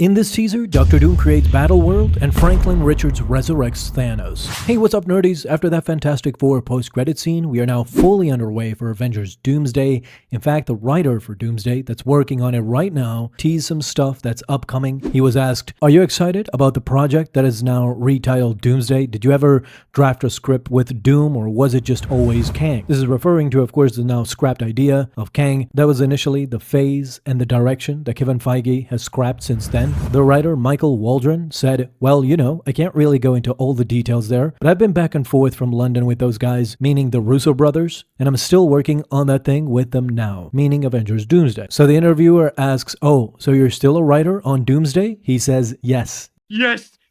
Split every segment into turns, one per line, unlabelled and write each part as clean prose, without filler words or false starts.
In this teaser, Dr. Doom creates Battleworld and Franklin Richards resurrects Thanos. Hey, what's up nerdies? After that Fantastic Four post-credit scene, we are now fully underway for Avengers Doomsday. In fact, the writer for Doomsday that's working on it right now teased some stuff that's upcoming. He was asked, "Are you excited about the project that is now retitled Doomsday? Did you ever draft a script with Doom, or was it just always Kang?" This is referring to, of course, the now scrapped idea of Kang. That was initially the phase and the direction that Kevin Feige has scrapped since then. The writer Michael Waldron said, "Well, I can't really go into all the details there, but I've been back and forth from London with those guys," meaning the Russo brothers, "and I'm still working on that thing with them now," meaning Avengers Doomsday. So the interviewer asks, "Oh, so you're still a writer on Doomsday?" He says, "Yes."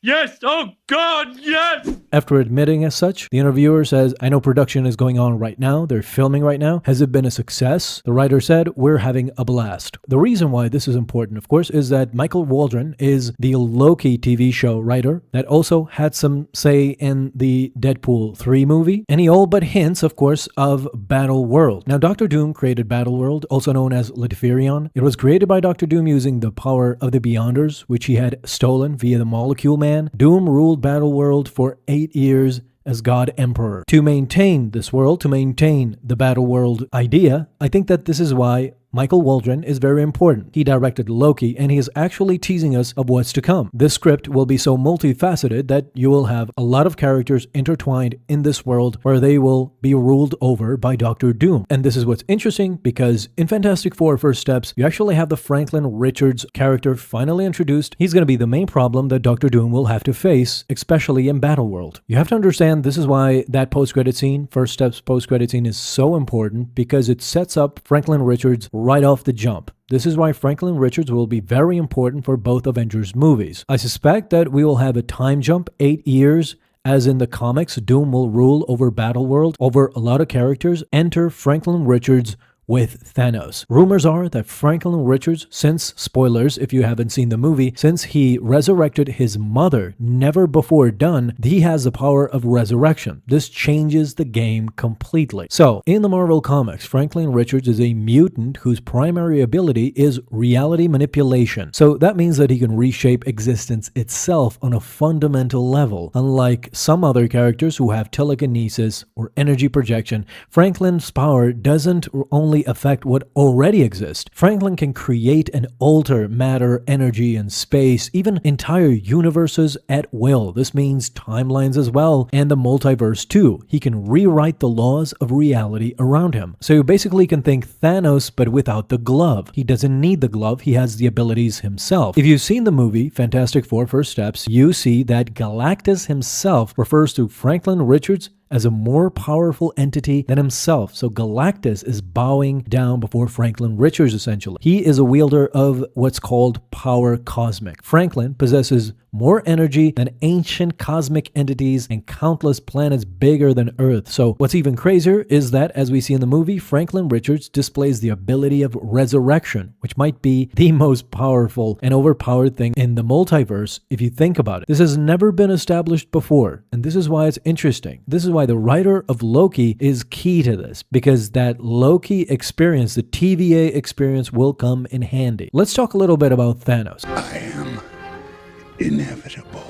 Yes, oh God, yes!
After admitting as such, the interviewer says, "I know production is going on right now, they're filming right now. Has it been a success?" The writer said, "We're having a blast." The reason why this is important, of course, is that Michael Waldron is the Loki TV show writer that also had some say in the Deadpool 3 movie, and he all but hints, of course, of Battleworld. Now, Dr. Doom created Battleworld, also known as Lateferion. It was created by Dr. Doom using the power of the Beyonders, which he had stolen via the Molecule Man. Doom ruled Battleworld for 8 years as God Emperor. To maintain this world, to maintain the Battleworld idea, I think that this is why Michael Waldron is very important. He directed Loki, and he is actually teasing us of what's to come. This script will be so multifaceted that you will have a lot of characters intertwined in this world where they will be ruled over by Dr. Doom. And this is what's interesting, because in Fantastic Four First Steps, you actually have the Franklin Richards character finally introduced. He's going to be the main problem that Dr. Doom will have to face, especially in Battleworld. You have to understand this is why that post-credit scene, First Steps post-credit scene, is so important, because it sets up Franklin Richards right off the jump. This is why Franklin Richards will be very important for both Avengers movies. I suspect that we will have a time jump, 8 years, as in the comics. Doom will rule over Battleworld, over a lot of characters. Enter Franklin Richards with Thanos. Rumors are that Franklin Richards, since, spoilers if you haven't seen the movie, since he resurrected his mother, never before done, he has the power of resurrection. This changes the game completely. So, in the Marvel Comics, Franklin Richards is a mutant whose primary ability is reality manipulation. So that means that he can reshape existence itself on a fundamental level. Unlike some other characters who have telekinesis or energy projection, Franklin's power doesn't only affect what already exists. Franklin can create and alter matter, energy, and space, even entire universes at will. This means timelines as well, and the multiverse too. He can rewrite the laws of reality around him. So you basically can think Thanos, but without the glove. He doesn't need the glove, he has the abilities himself. If you've seen the movie Fantastic Four First Steps, you see that Galactus himself refers to Franklin Richards as a more powerful entity than himself. So Galactus is bowing down before Franklin Richards, essentially. He is a wielder of what's called power cosmic. Franklin possesses more energy than ancient cosmic entities and countless planets bigger than Earth. So what's even crazier is that, as we see in the movie, Franklin Richards displays the ability of resurrection, which might be the most powerful and overpowered thing in the multiverse if you think about it. This has never been established before, and this is why it's interesting. This is why the writer of Loki is key to this, because that Loki experience, the TVA experience, will come in handy. Let's talk a little bit about Thanos.
I am inevitable.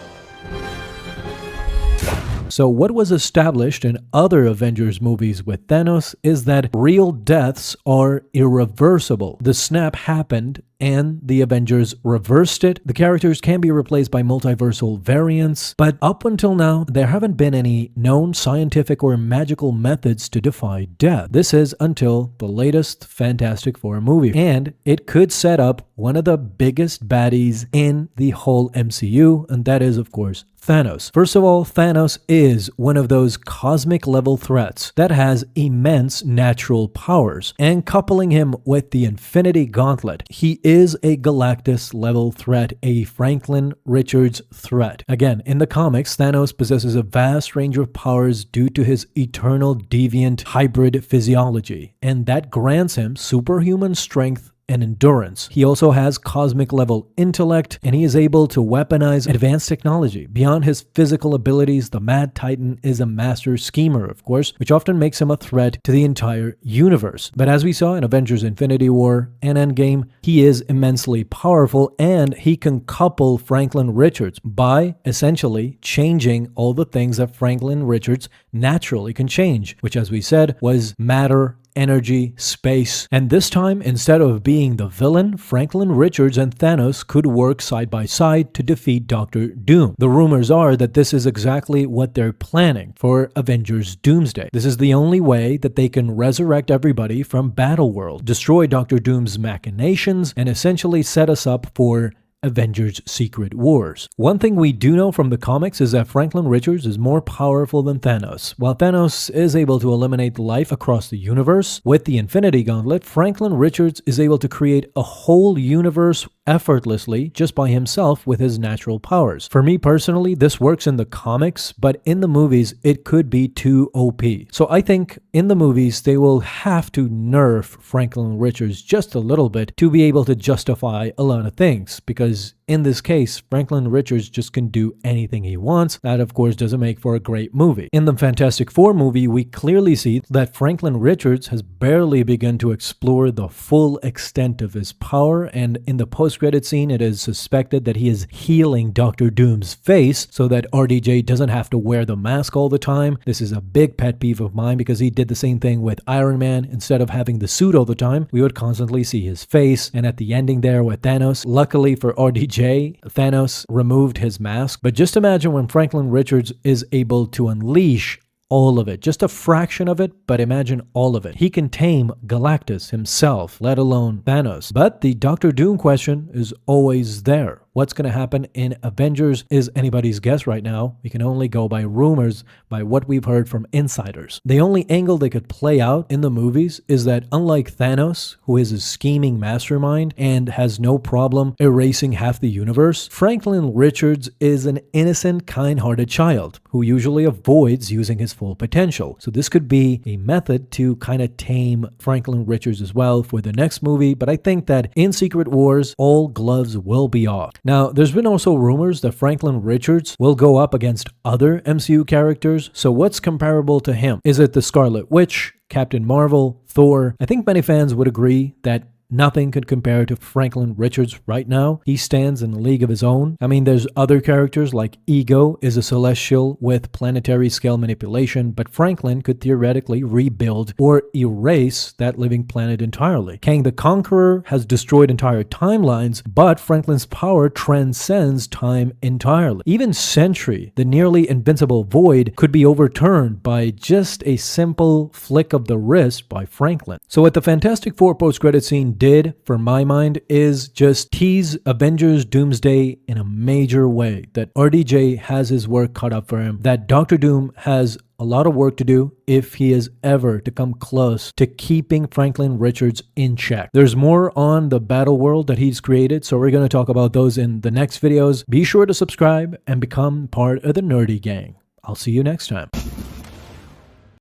So what was established in other Avengers movies with Thanos is that real deaths are irreversible. The snap happened and the Avengers reversed it. The characters can be replaced by multiversal variants, but up until now, there haven't been any known scientific or magical methods to defy death. This is until the latest Fantastic Four movie, and it could set up one of the biggest baddies in the whole MCU, and that is, of course, Thanos. First of all, Thanos is one of those cosmic level threats that has immense natural powers, and coupling him with the Infinity Gauntlet, he is a Galactus level threat, a Franklin Richards threat. Again, in the comics, Thanos possesses a vast range of powers due to his eternal deviant hybrid physiology, and that grants him superhuman strength and endurance. He also has cosmic level intellect, and he is able to weaponize advanced technology. Beyond his physical abilities, the Mad Titan is a master schemer, of course, which often makes him a threat to the entire universe. But as we saw in Avengers Infinity War and Endgame, he is immensely powerful, and he can couple Franklin Richards by essentially changing all the things that Franklin Richards naturally can change, which, as we said, was matter, energy, space. And this time, instead of being the villain, Franklin Richards and Thanos could work side by side to defeat Dr. Doom. The rumors are that this is exactly what they're planning for Avengers Doomsday. This is the only way that they can resurrect everybody from Battleworld, destroy Dr. Doom's machinations, and essentially set us up for Avengers Secret Wars. One thing we do know from the comics is that Franklin Richards is more powerful than Thanos. While Thanos is able to eliminate life across the universe, with the Infinity Gauntlet, Franklin Richards is able to create a whole universe effortlessly just by himself with his natural powers. For me personally, this works in the comics, but in the movies, it could be too OP. So I think in the movies, they will have to nerf Franklin Richards just a little bit to be able to justify a lot of things, because in this case, Franklin Richards just can do anything he wants. That, of course, doesn't make for a great movie. In the Fantastic Four movie, we clearly see that Franklin Richards has barely begun to explore the full extent of his power, and in the post-credit scene, it is suspected that he is healing Dr. Doom's face so that RDJ doesn't have to wear the mask all the time. This is a big pet peeve of mine because he did the same thing with Iron Man. Instead of having the suit all the time, we would constantly see his face. And at the ending there with Thanos, luckily for RDJ, Thanos removed his mask. But just imagine when Franklin Richards is able to unleash all of it, just a fraction of it, but imagine all of it. He can tame Galactus himself, let alone Thanos. But the Dr. Doom question is always there. What's going to happen in Avengers is anybody's guess right now. We can only go by rumors, by what we've heard from insiders. The only angle they could play out in the movies is that unlike Thanos, who is a scheming mastermind and has no problem erasing half the universe, Franklin Richards is an innocent, kind-hearted child who usually avoids using his full potential. So this could be a method to kind of tame Franklin Richards as well for the next movie, but I think that in Secret Wars, all gloves will be off. Now, there's been also rumors that Franklin Richards will go up against other MCU characters, so what's comparable to him? Is it the Scarlet Witch, Captain Marvel, Thor? I think many fans would agree that nothing could compare to Franklin Richards right now. He stands in a league of his own. I mean, there's other characters like Ego is a celestial with planetary scale manipulation, but Franklin could theoretically rebuild or erase that living planet entirely. Kang the Conqueror has destroyed entire timelines, but Franklin's power transcends time entirely. Even Sentry, the nearly invincible Void, could be overturned by just a simple flick of the wrist by Franklin. So what the Fantastic Four post-credit scene did, for my mind, is just tease Avengers Doomsday in a major way. That RDJ has his work cut up for him. That Dr. Doom has a lot of work to do if he is ever to come close to keeping Franklin Richards in check. There's more on the Battleworld that he's created, so we're going to talk about those in the next videos. Be sure to subscribe and become part of the Nerdy Gang. I'll see you next time.